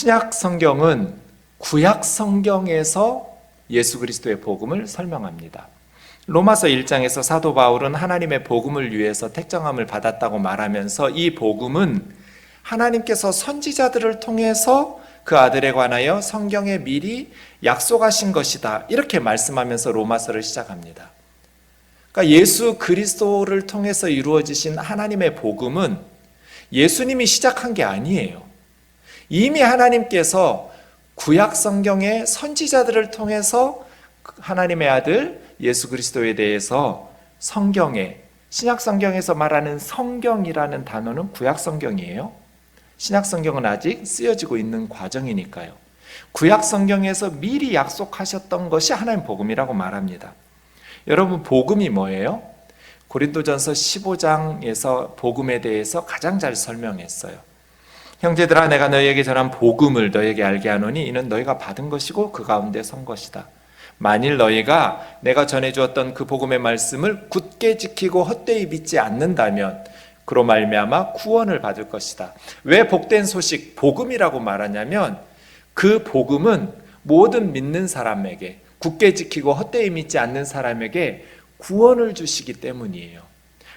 신약 성경은 구약 성경에서 예수 그리스도의 복음을 설명합니다. 로마서 1장에서 사도 바울은 하나님의 복음을 위해서 택정함을 받았다고 말하면서 이 복음은 하나님께서 선지자들을 통해서 그 아들에 관하여 성경에 미리 약속하신 것이다, 이렇게 말씀하면서 로마서를 시작합니다. 그러니까 예수 그리스도를 통해서 이루어지신 하나님의 복음은 예수님이 시작한 게 아니에요. 이미 하나님께서 구약 성경의 선지자들을 통해서 하나님의 아들 예수 그리스도에 대해서 성경에, 신약 성경에서 말하는 성경이라는 단어는 구약 성경이에요. 신약 성경은 아직 쓰여지고 있는 과정이니까요. 구약 성경에서 미리 약속하셨던 것이 하나님 복음이라고 말합니다. 여러분, 복음이 뭐예요? 고린도전서 15장에서 복음에 대해서 가장 잘 설명했어요. 형제들아, 내가 너희에게 전한 복음을 너희에게 알게 하노니 이는 너희가 받은 것이고 그 가운데 선 것이다. 만일 너희가 내가 전해주었던 그 복음의 말씀을 굳게 지키고 헛되이 믿지 않는다면 그로 말미암아 구원을 받을 것이다. 왜 복된 소식, 복음이라고 말하냐면 그 복음은 모든 믿는 사람에게, 굳게 지키고 헛되이 믿지 않는 사람에게 구원을 주시기 때문이에요.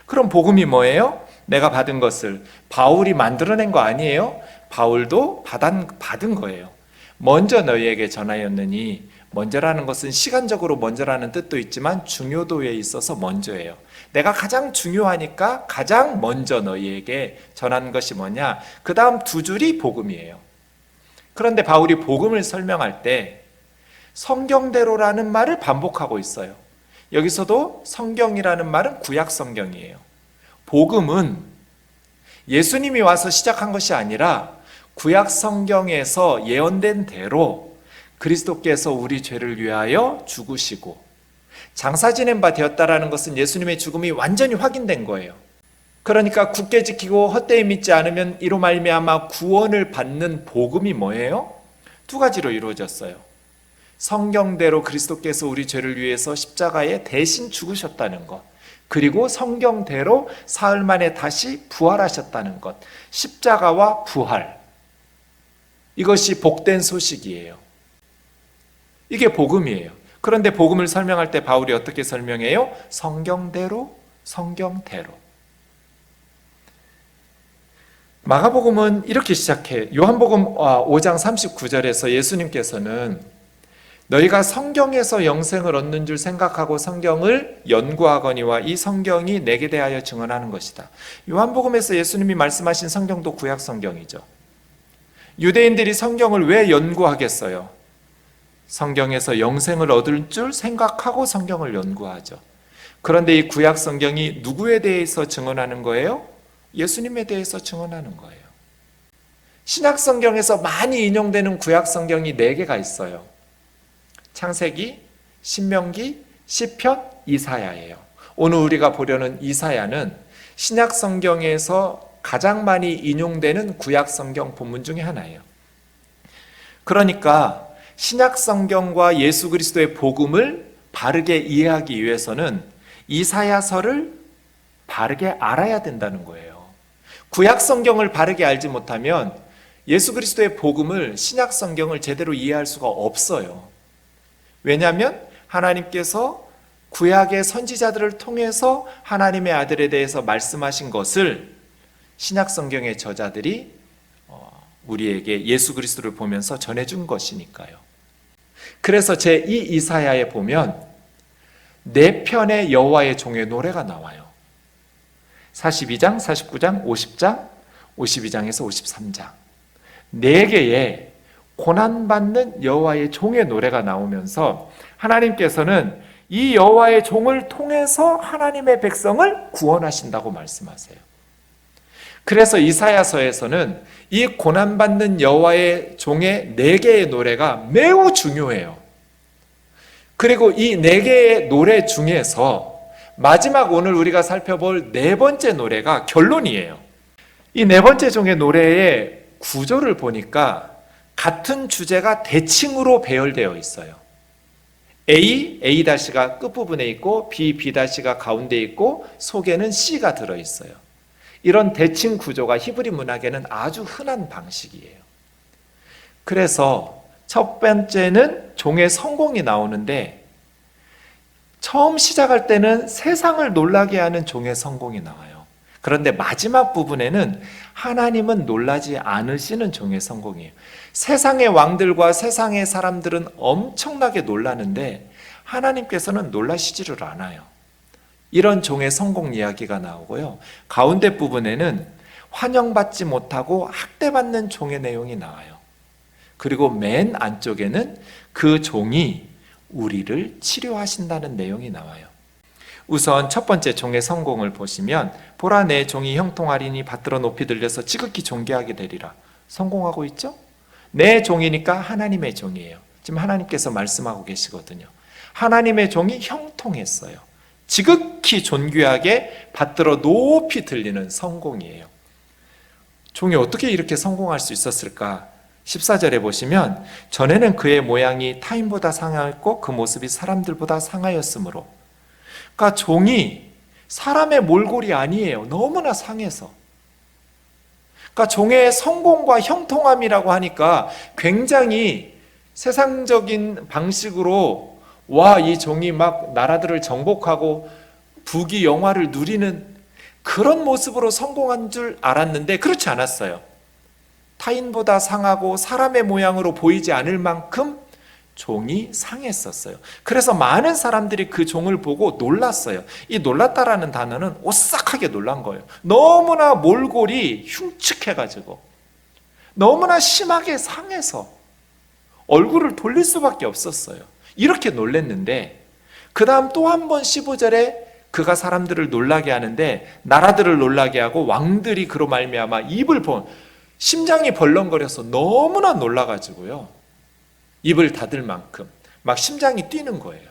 그럼 복음이 뭐예요? 내가 받은 것을 바울이 만들어낸 거 아니에요? 바울도 받은 거예요. 먼저 너희에게 전하였느니, 먼저라는 것은 시간적으로 먼저라는 뜻도 있지만 중요도에 있어서 먼저예요. 내가 가장 중요하니까 가장 먼저 너희에게 전한 것이 뭐냐? 그 다음 두 줄이 복음이에요. 그런데 바울이 복음을 설명할 때 성경대로라는 말을 반복하고 있어요. 여기서도 성경이라는 말은 구약 성경이에요. 복음은 예수님이 와서 시작한 것이 아니라 구약 성경에서 예언된 대로 그리스도께서 우리 죄를 위하여 죽으시고 장사 지낸 바 되었다라는 것은 예수님의 죽음이 완전히 확인된 거예요. 그러니까 굳게 지키고 헛되이 믿지 않으면 이로 말미암아 구원을 받는 복음이 뭐예요? 두 가지로 이루어졌어요. 성경대로 그리스도께서 우리 죄를 위해서 십자가에 대신 죽으셨다는 것, 그리고 성경대로 사흘 만에 다시 부활하셨다는 것, 십자가와 부활, 이것이 복된 소식이에요. 이게 복음이에요. 그런데 복음을 설명할 때 바울이 어떻게 설명해요? 성경대로, 성경대로. 마가복음은 이렇게 시작해. 요한복음 5장 39절에서 예수님께서는 너희가 성경에서 영생을 얻는 줄 생각하고 성경을 연구하거니와 이 성경이 내게 대하여 증언하는 것이다. 요한복음에서 예수님이 말씀하신 성경도 구약 성경이죠. 유대인들이 성경을 왜 연구하겠어요? 성경에서 영생을 얻을 줄 생각하고 성경을 연구하죠. 그런데 이 구약 성경이 누구에 대해서 증언하는 거예요? 예수님에 대해서 증언하는 거예요. 신약 성경에서 많이 인용되는 구약 성경이 4개가 있어요. 창세기, 신명기, 시편, 이사야예요. 오늘 우리가 보려는 이사야는 신약 성경에서 가장 많이 인용되는 구약 성경 본문 중에 하나예요. 그러니까 신약 성경과 예수 그리스도의 복음을 바르게 이해하기 위해서는 이사야서를 바르게 알아야 된다는 거예요. 구약 성경을 바르게 알지 못하면 예수 그리스도의 복음을, 신약 성경을 제대로 이해할 수가 없어요. 왜냐하면 하나님께서 구약의 선지자들을 통해서 하나님의 아들에 대해서 말씀하신 것을 신약 성경의 저자들이 우리에게 예수 그리스도를 보면서 전해준 것이니까요. 그래서 제2 이사야에 보면 4편의 여호와의 종의 노래가 나와요. 42장, 49장, 50장, 52장에서 53장 4개의 고난받는 여호와의 종의 노래가 나오면서 하나님께서는 이 여호와의 종을 통해서 하나님의 백성을 구원하신다고 말씀하세요. 그래서 이사야서에서는 이 고난받는 여호와의 종의 4개의 노래가 매우 중요해요. 그리고 이 4개의 노래 중에서 마지막 오늘 우리가 살펴볼 4번째 노래가 결론이에요. 이 4번째 종의 노래의 구조를 보니까 같은 주제가 대칭으로 배열되어 있어요. A'가 끝부분에 있고 B'가 가운데 있고 속에는 C가 들어있어요. 이런 대칭 구조가 히브리 문학에는 아주 흔한 방식이에요. 그래서 첫 번째는 종의 성공이 나오는데, 처음 시작할 때는 세상을 놀라게 하는 종의 성공이 나와요. 그런데 마지막 부분에는 하나님은 놀라지 않으시는 종의 성공이에요. 세상의 왕들과 세상의 사람들은 엄청나게 놀라는데 하나님께서는 놀라시지를 않아요. 이런 종의 성공 이야기가 나오고요. 가운데 부분에는 환영받지 못하고 학대받는 종의 내용이 나와요. 그리고 맨 안쪽에는 그 종이 우리를 치료하신다는 내용이 나와요. 우선 첫 번째 종의 성공을 보시면, 보라 내 종이 형통하리니 받들어 높이 들려서 지극히 존귀하게 되리라. 성공하고 있죠? 내 종이니까 하나님의 종이에요. 지금 하나님께서 말씀하고 계시거든요. 하나님의 종이 형통했어요. 지극히 존귀하게 받들어 높이 들리는 성공이에요. 종이 어떻게 이렇게 성공할 수 있었을까? 14절에 보시면, 전에는 그의 모양이 타인보다 상하였고 그 모습이 사람들보다 상하였으므로. 그러니까 종이 사람의 몰골이 아니에요. 너무나 상해서. 그러니까 종의 성공과 형통함이라고 하니까 굉장히 세상적인 방식으로, 와, 이 종이 막 나라들을 정복하고 부귀 영화를 누리는 그런 모습으로 성공한 줄 알았는데 그렇지 않았어요. 타인보다 상하고 사람의 모양으로 보이지 않을 만큼 종이 상했었어요. 그래서 많은 사람들이 그 종을 보고 놀랐어요. 이 놀랐다라는 단어는 오싹하게 놀란 거예요. 너무나 몰골이 흉측해가지고, 너무나 심하게 상해서 얼굴을 돌릴 수밖에 없었어요. 이렇게 놀랬는데, 그 다음 또 한 번 15절에 그가 사람들을 놀라게 하는데, 나라들을 놀라게 하고 왕들이 그로 말미암아 입을 심장이 벌렁거려서 너무나 놀라가지고요, 입을 닫을 만큼 막 심장이 뛰는 거예요.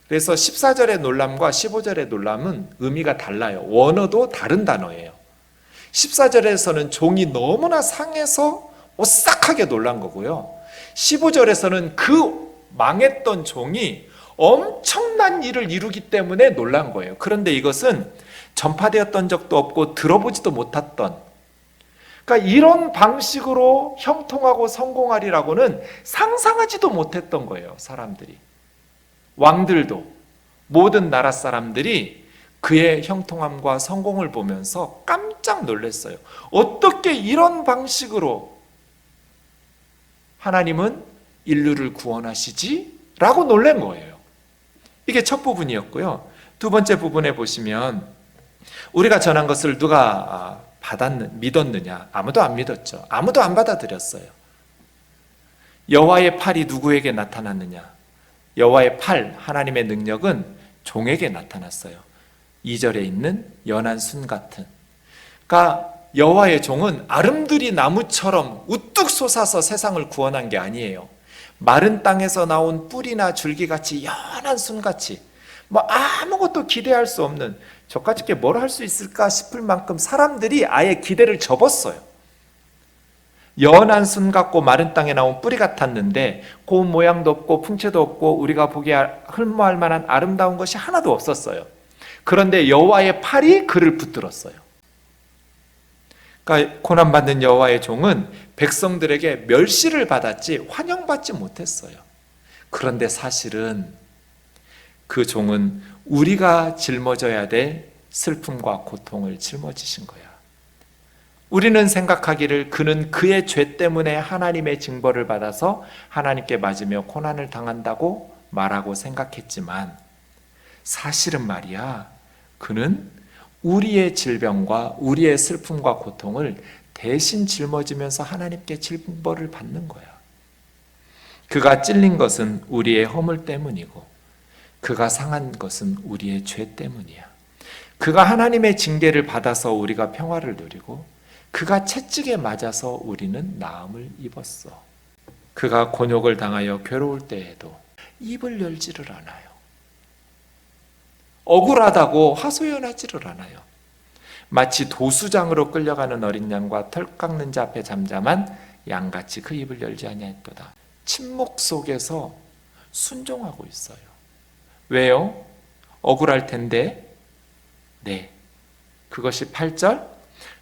그래서 14절의 놀람과 15절의 놀람은 의미가 달라요. 원어도 다른 단어예요. 14절에서는 종이 너무나 상해서 오싹하게 놀란 거고요, 15절에서는 그 망했던 종이 엄청난 일을 이루기 때문에 놀란 거예요. 그런데 이것은 전파되었던 적도 없고 들어보지도 못했던, 그러니까 이런 방식으로 형통하고 성공하리라고는 상상하지도 못했던 거예요. 사람들이, 왕들도, 모든 나라 사람들이 그의 형통함과 성공을 보면서 깜짝 놀랐어요. 어떻게 이런 방식으로 하나님은 인류를 구원하시지? 라고 놀란 거예요. 이게 첫 부분이었고요. 두 번째 부분에 보시면, 우리가 전한 것을 누가 믿었느냐? 아무도 안 믿었죠. 아무도 안 받아들였어요. 여호와의 팔이 누구에게 나타났느냐? 여호와의 팔, 하나님의 능력은 종에게 나타났어요. 2절에 있는 연한 순 같은. 그러니까 여호와의 종은 아름드리 나무처럼 우뚝 솟아서 세상을 구원한 게 아니에요. 마른 땅에서 나온 뿌리나 줄기같이, 연한 순같이, 아무것도 기대할 수 없는, 저까짓 게 뭘 할 수 있을까 싶을 만큼 사람들이 아예 기대를 접었어요. 연한 순 같고 마른 땅에 나온 뿌리 같았는데 고운 모양도 없고 풍채도 없고 우리가 보기에 흠모할 만한 아름다운 것이 하나도 없었어요. 그런데 여호와의 팔이 그를 붙들었어요. 그러니까 고난받는 여호와의 종은 백성들에게 멸시를 받았지 환영받지 못했어요. 그런데 사실은 그 종은 우리가 짊어져야 될 슬픔과 고통을 짊어지신 거야. 우리는 생각하기를 그는 그의 죄 때문에 하나님의 징벌을 받아서 하나님께 맞으며 고난을 당한다고 말하고 생각했지만, 사실은 말이야, 그는 우리의 질병과 우리의 슬픔과 고통을 대신 짊어지면서 하나님께 징벌을 받는 거야. 그가 찔린 것은 우리의 허물 때문이고 그가 상한 것은 우리의 죄 때문이야. 그가 하나님의 징계를 받아서 우리가 평화를 누리고 그가 채찍에 맞아서 우리는 나음을 입었어. 그가 곤욕을 당하여 괴로울 때에도 입을 열지를 않아요. 억울하다고 하소연하지를 않아요. 마치 도수장으로 끌려가는 어린 양과 털 깎는 자 앞에 잠잠한 양같이 그 입을 열지 아니하였도다. 침묵 속에서 순종하고 있어요. 왜요? 억울할 텐데. 네, 그것이 8절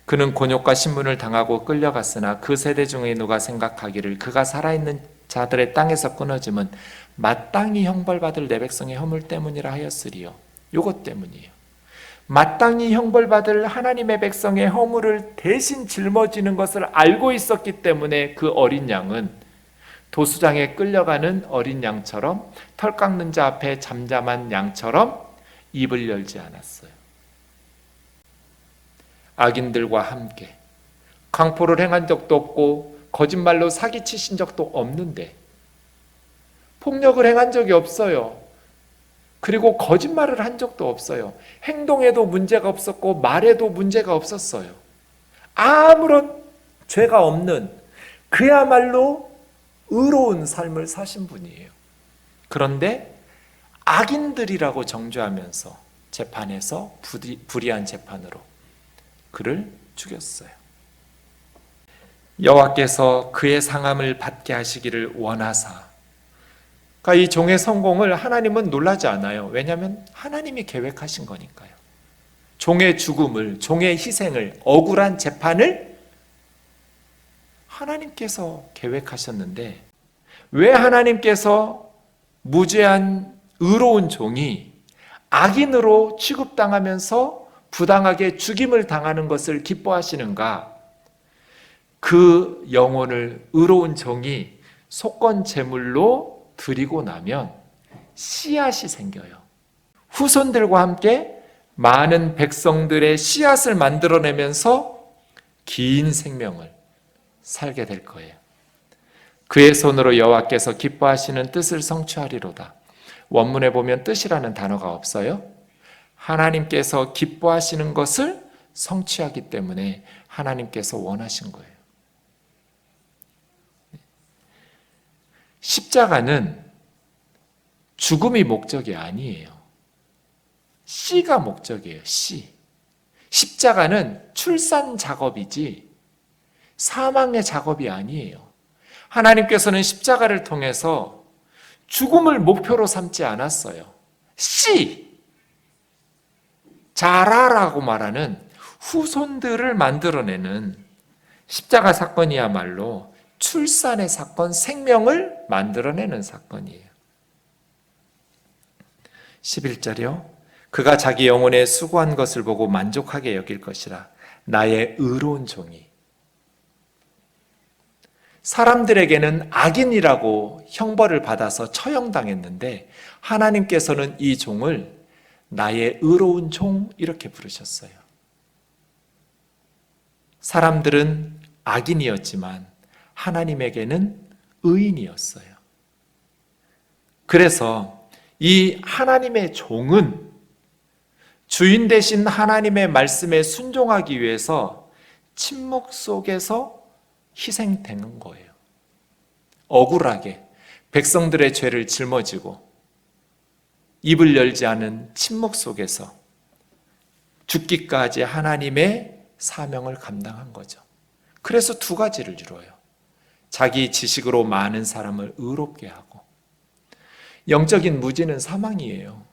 그는 곤욕과 신문을 당하고 끌려갔으나 그 세대 중에 누가 생각하기를 그가 살아있는 자들의 땅에서 끊어짐은 마땅히 형벌받을 내 백성의 허물 때문이라 하였으리요. 요것 때문이에요. 마땅히 형벌받을 하나님의 백성의 허물을 대신 짊어지는 것을 알고 있었기 때문에 그 어린 양은 도수장에 끌려가는 어린 양처럼, 털 깎는 자 앞에 잠잠한 양처럼 입을 열지 않았어요. 악인들과 함께 강포를 행한 적도 없고 거짓말로 사기치신 적도 없는데, 폭력을 행한 적이 없어요. 그리고 거짓말을 한 적도 없어요. 행동에도 문제가 없었고 말에도 문제가 없었어요. 아무런 죄가 없는 그야말로 의로운 삶을 사신 분이에요. 그런데 악인들이라고 정죄하면서 재판에서 불의한 재판으로 그를 죽였어요. 여호와께서 그의 상함을 받게 하시기를 원하사, 그러니까 이 종의 성공을 하나님은 놀라지 않아요. 왜냐하면 하나님이 계획하신 거니까요. 종의 죽음을, 종의 희생을, 억울한 재판을 하나님께서 계획하셨는데, 왜 하나님께서 무죄한 의로운 종이 악인으로 취급당하면서 부당하게 죽임을 당하는 것을 기뻐하시는가? 그 영혼을 의로운 종이 속건 제물로 드리고 나면 씨앗이 생겨요. 후손들과 함께 많은 백성들의 씨앗을 만들어내면서 긴 생명을 살게 될 거예요. 그의 손으로 여호와께서 기뻐하시는 뜻을 성취하리로다. 원문에 보면 뜻이라는 단어가 없어요. 하나님께서 기뻐하시는 것을 성취하기 때문에 하나님께서 원하신 거예요. 십자가는 죽음이 목적이 아니에요. 씨가 목적이에요. 씨. 십자가는 출산 작업이지 사망의 작업이 아니에요. 하나님께서는 십자가를 통해서 죽음을 목표로 삼지 않았어요. 씨, 자라라고 말하는 후손들을 만들어내는 십자가 사건이야말로 출산의 사건, 생명을 만들어내는 사건이에요. 11절이요. 그가 자기 영혼에 수고한 것을 보고 만족하게 여길 것이라. 나의 의로운 종이. 사람들에게는 악인이라고 형벌을 받아서 처형당했는데 하나님께서는 이 종을 나의 의로운 종 이렇게 부르셨어요. 사람들은 악인이었지만 하나님에게는 의인이었어요. 그래서 이 하나님의 종은 주인 되신 하나님의 말씀에 순종하기 위해서 침묵 속에서 희생되는 거예요. 억울하게 백성들의 죄를 짊어지고 입을 열지 않은 침묵 속에서 죽기까지 하나님의 사명을 감당한 거죠. 그래서 두 가지를 이루어요. 자기 지식으로 많은 사람을 의롭게 하고, 영적인 무지는 사망이에요.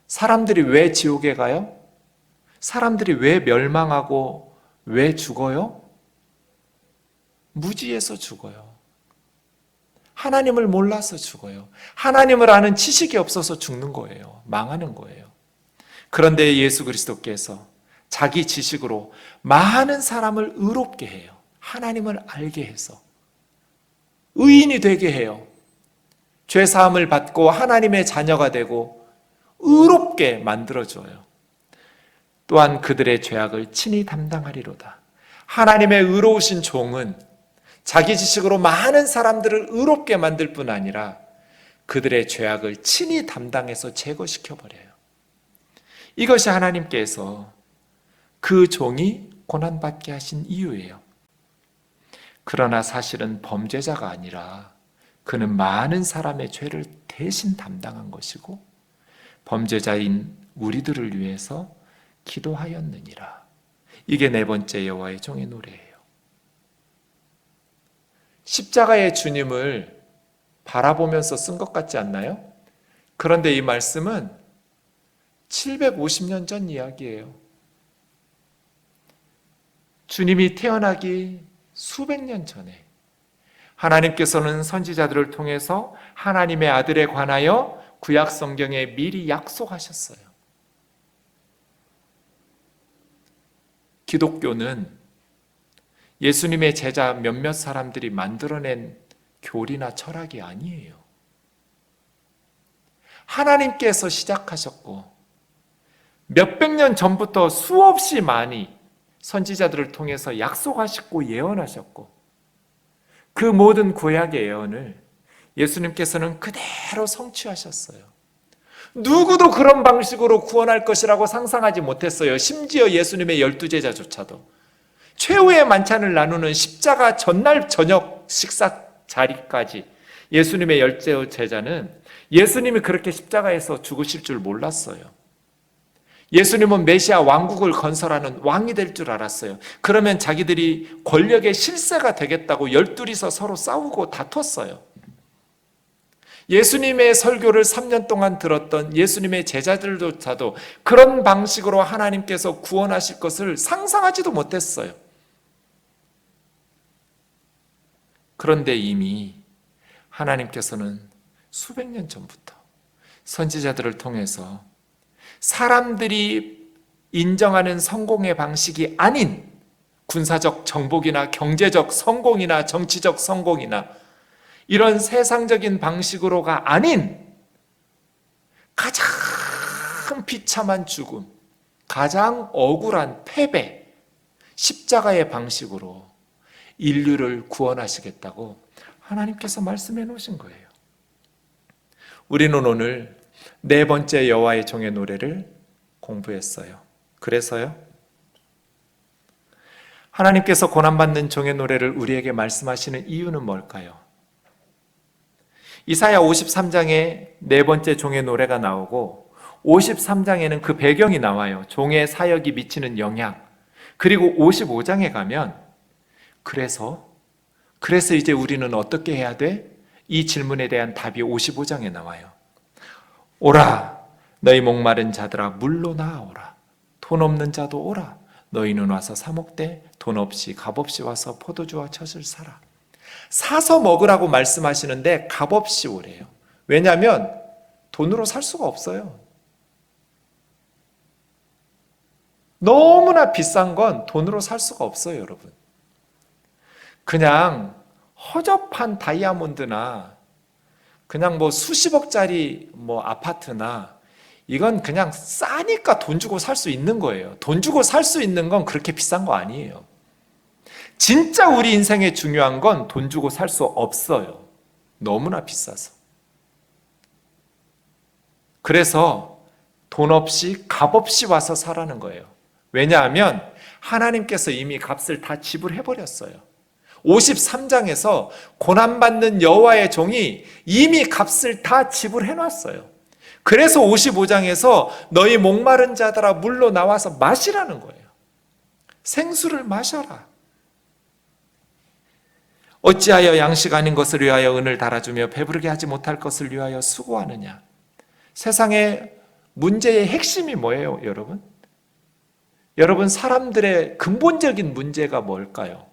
사람들이 왜 지옥에 가요? 사람들이 왜 멸망하고 왜 죽어요? 무지에서 죽어요. 하나님을 몰라서 죽어요. 하나님을 아는 지식이 없어서 죽는 거예요. 망하는 거예요. 그런데 예수 그리스도께서 자기 지식으로 많은 사람을 의롭게 해요. 하나님을 알게 해서 의인이 되게 해요. 죄 사함을 받고 하나님의 자녀가 되고 의롭게 만들어줘요. 또한 그들의 죄악을 친히 담당하리로다. 하나님의 의로우신 종은 자기 지식으로 많은 사람들을 의롭게 만들 뿐 아니라 그들의 죄악을 친히 담당해서 제거시켜버려요. 이것이 하나님께서 그 종이 고난받게 하신 이유예요. 그러나 사실은 범죄자가 아니라 그는 많은 사람의 죄를 대신 담당한 것이고 범죄자인 우리들을 위해서 기도하였느니라. 이게 네 번째 여호와의 종의 노래예요. 십자가의 주님을 바라보면서 쓴 것 같지 않나요? 그런데 이 말씀은 750년 전 이야기예요. 주님이 태어나기 수백 년 전에 하나님께서는 선지자들을 통해서 하나님의 아들에 관하여 구약 성경에 미리 약속하셨어요. 기독교는 예수님의 제자 몇몇 사람들이 만들어낸 교리나 철학이 아니에요. 하나님께서 시작하셨고 몇백 년 전부터 수없이 많이 선지자들을 통해서 약속하셨고 예언하셨고 그 모든 구약의 예언을 예수님께서는 그대로 성취하셨어요. 누구도 그런 방식으로 구원할 것이라고 상상하지 못했어요. 심지어 예수님의 12제자조차도. 최후의 만찬을 나누는 십자가 전날 저녁 식사 자리까지 예수님의 12제자는 예수님이 그렇게 십자가에서 죽으실 줄 몰랐어요. 예수님은 메시아 왕국을 건설하는 왕이 될 줄 알았어요. 그러면 자기들이 권력의 실세가 되겠다고 12이서 서로 싸우고 다퉜어요. 예수님의 설교를 3년 동안 들었던 예수님의 제자들조차도 그런 방식으로 하나님께서 구원하실 것을 상상하지도 못했어요. 그런데 이미 하나님께서는 수백 년 전부터 선지자들을 통해서 사람들이 인정하는 성공의 방식이 아닌 군사적 정복이나 경제적 성공이나 정치적 성공이나 이런 세상적인 방식으로가 아닌 가장 비참한 죽음, 가장 억울한 패배, 십자가의 방식으로 인류를 구원하시겠다고 하나님께서 말씀해 놓으신 거예요. 우리는 오늘 네 번째 여호와의 종의 노래를 공부했어요. 그래서요, 하나님께서 고난받는 종의 노래를 우리에게 말씀하시는 이유는 뭘까요? 이사야 53장에 네 번째 종의 노래가 나오고 53장에는 그 배경이 나와요. 종의 사역이 미치는 영향. 그리고 55장에 가면 그래서 이제 우리는 어떻게 해야 돼? 이 질문에 대한 답이 55장에 나와요. 오라, 너희 목마른 자들아 물로 나아오라. 돈 없는 자도 오라. 너희는 와서 사 먹되 돈 없이 값없이 와서 포도주와 젖을 사라. 사서 먹으라고 말씀하시는데 값없이 오래요. 왜냐하면 돈으로 살 수가 없어요. 너무나 비싼 건 돈으로 살 수가 없어요, 여러분. 그냥 허접한 다이아몬드나 그냥 뭐 수십억짜리 뭐 아파트나 이건 그냥 싸니까 돈 주고 살 수 있는 거예요. 돈 주고 살 수 있는 건 그렇게 비싼 거 아니에요. 진짜 우리 인생에 중요한 건 돈 주고 살 수 없어요. 너무나 비싸서. 그래서 돈 없이 값 없이 와서 사라는 거예요. 왜냐하면 하나님께서 이미 값을 다 지불해버렸어요. 53장에서 고난받는 여호와의 종이 이미 값을 다 지불해놨어요. 그래서 55장에서 너희 목마른 자들아 물로 나와서 마시라는 거예요. 생수를 마셔라. 어찌하여 양식 아닌 것을 위하여 은을 달아주며 배부르게 하지 못할 것을 위하여 수고하느냐. 세상의 문제의 핵심이 뭐예요, 여러분? 여러분, 사람들의 근본적인 문제가 뭘까요?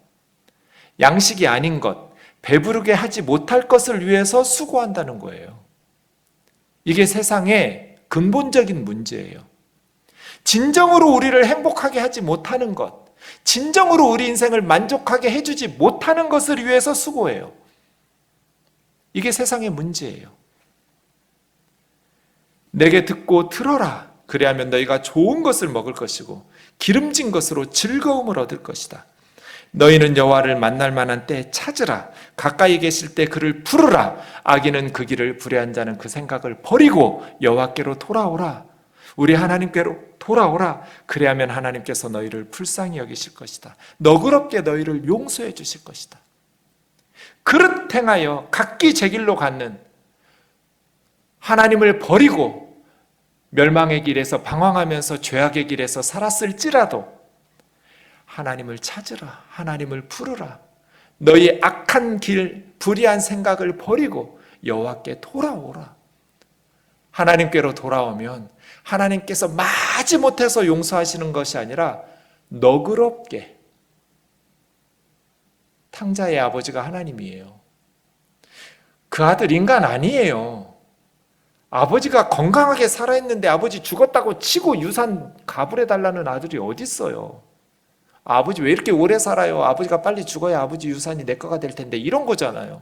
양식이 아닌 것, 배부르게 하지 못할 것을 위해서 수고한다는 거예요. 이게 세상의 근본적인 문제예요. 진정으로 우리를 행복하게 하지 못하는 것, 진정으로 우리 인생을 만족하게 해주지 못하는 것을 위해서 수고해요. 이게 세상의 문제예요. 내게 듣고 들어라. 그리하면 너희가 좋은 것을 먹을 것이고 기름진 것으로 즐거움을 얻을 것이다. 너희는 여호와를 만날 만한 때에 찾으라. 가까이 계실 때 그를 부르라. 악인은 그 길을 불의한 자는 그 생각을 버리고 여호와께로 돌아오라. 우리 하나님께로 돌아오라. 그래야면 하나님께서 너희를 불쌍히 여기실 것이다. 너그럽게 너희를 용서해 주실 것이다. 그릇 행하여 각기 제 길로 갔는 하나님을 버리고 멸망의 길에서 방황하면서 죄악의 길에서 살았을지라도 하나님을 찾으라. 하나님을 부르라. 너희 악한 길, 불의한 생각을 버리고 여호와께 돌아오라. 하나님께로 돌아오면 하나님께서 마지못해서 용서하시는 것이 아니라 너그럽게 탕자의 아버지가 하나님이에요. 그 아들 인간 아니에요. 아버지가 건강하게 살아있는데 아버지 죽었다고 치고 유산 가불해달라는 아들이 어디 있어요? 아버지 왜 이렇게 오래 살아요? 아버지가 빨리 죽어야 아버지 유산이 내 거가 될 텐데, 이런 거잖아요.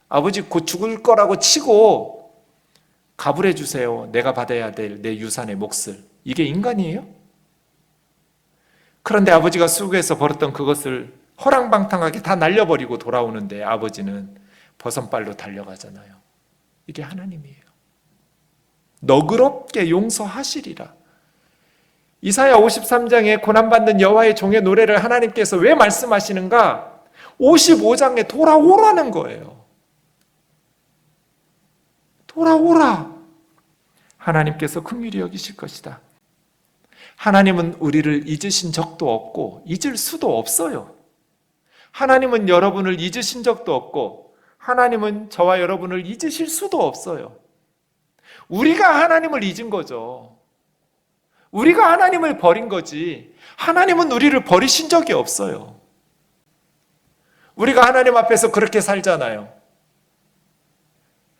아버지 곧 죽을 거라고 치고 가불해 주세요. 내가 받아야 될 내 유산의 몫을. 이게 인간이에요? 그런데 아버지가 수고해서 벌었던 그것을 허랑방탕하게 다 날려버리고 돌아오는데 아버지는 버선발로 달려가잖아요. 이게 하나님이에요. 너그럽게 용서하시리라. 이사야 53장에 고난받는 여호와의 종의 노래를 하나님께서 왜 말씀하시는가? 55장에 돌아오라는 거예요. 돌아오라. 하나님께서 긍휼히 여기실 것이다. 하나님은 우리를 잊으신 적도 없고 잊을 수도 없어요. 하나님은 여러분을 잊으신 적도 없고 하나님은 저와 여러분을 잊으실 수도 없어요. 우리가 하나님을 잊은 거죠. 우리가 하나님을 버린 거지, 하나님은 우리를 버리신 적이 없어요. 우리가 하나님 앞에서 그렇게 살잖아요.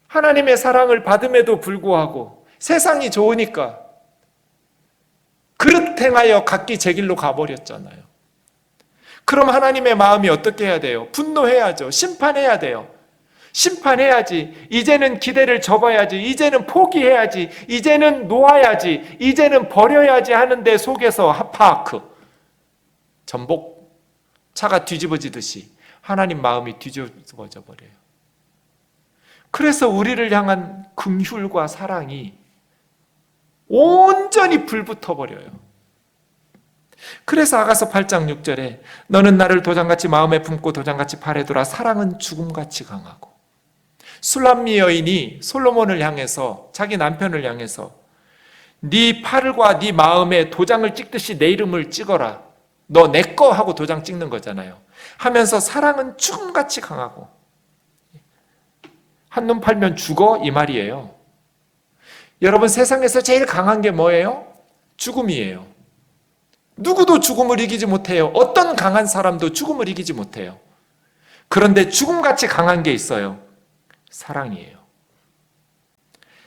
하나님의 사랑을 받음에도 불구하고 세상이 좋으니까 그릇 행하여 각기 제 길로 가버렸잖아요. 그럼 하나님의 마음이 어떻게 해야 돼요? 분노해야죠. 심판해야 돼요. 심판해야지. 이제는 기대를 접어야지. 이제는 포기해야지. 이제는 놓아야지. 이제는 버려야지 하는데 속에서 하파크, 전복 차가 뒤집어지듯이 하나님 마음이 뒤집어져 버려요. 그래서 우리를 향한 긍휼과 사랑이 온전히 불붙어 버려요. 그래서 아가서 8장 6절에 너는 나를 도장같이 마음에 품고 도장같이 팔에 두라. 사랑은 죽음같이 강하고. 술람미 여인이 솔로몬을 향해서, 자기 남편을 향해서 네 팔과 네 마음에 도장을 찍듯이 내 이름을 찍어라. 너 내 거 하고 도장 찍는 거잖아요. 하면서 사랑은 죽음같이 강하고. 한눈 팔면 죽어, 이 말이에요. 여러분, 세상에서 제일 강한 게 뭐예요? 죽음이에요. 누구도 죽음을 이기지 못해요. 어떤 강한 사람도 죽음을 이기지 못해요. 그런데 죽음같이 강한 게 있어요. 사랑이에요.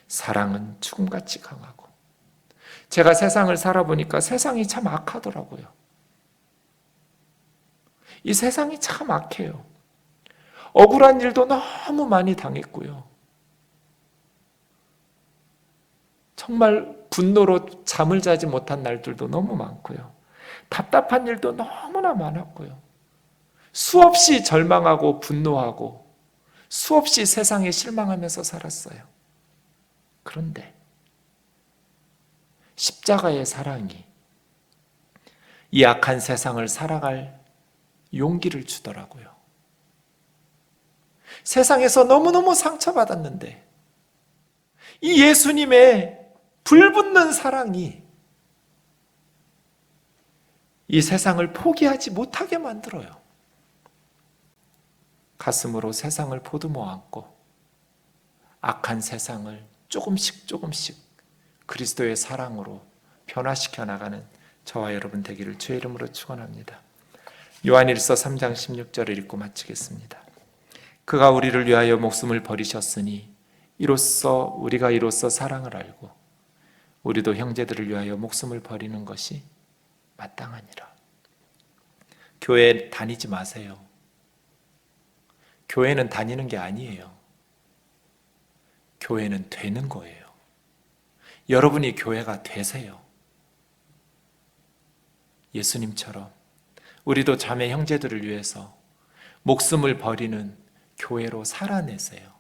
사랑은 죽음같이 강하고. 제가 세상을 살아보니까 세상이 참 악하더라고요. 이 세상이 참 악해요. 억울한 일도 너무 많이 당했고요. 정말 분노로 잠을 자지 못한 날들도 너무 많고요. 답답한 일도 너무나 많았고요. 수없이 절망하고 분노하고 수없이 세상에 실망하면서 살았어요. 그런데 십자가의 사랑이 이 악한 세상을 살아갈 용기를 주더라고요. 세상에서 너무너무 상처받았는데 이 예수님의 불붙는 사랑이 이 세상을 포기하지 못하게 만들어요. 가슴으로 세상을 보듬어 안고 악한 세상을 조금씩 조금씩 그리스도의 사랑으로 변화시켜 나가는 저와 여러분 되기를 주의 이름으로 축원합니다. 요한일서 3장 16절을 읽고 마치겠습니다. 그가 우리를 위하여 목숨을 버리셨으니 우리가 이로써 사랑을 알고 우리도 형제들을 위하여 목숨을 버리는 것이 마땅하니라. 교회 다니지 마세요. 교회는 다니는 게 아니에요. 교회는 되는 거예요. 여러분이 교회가 되세요. 예수님처럼 우리도 자매 형제들을 위해서 목숨을 버리는 교회로 살아내세요.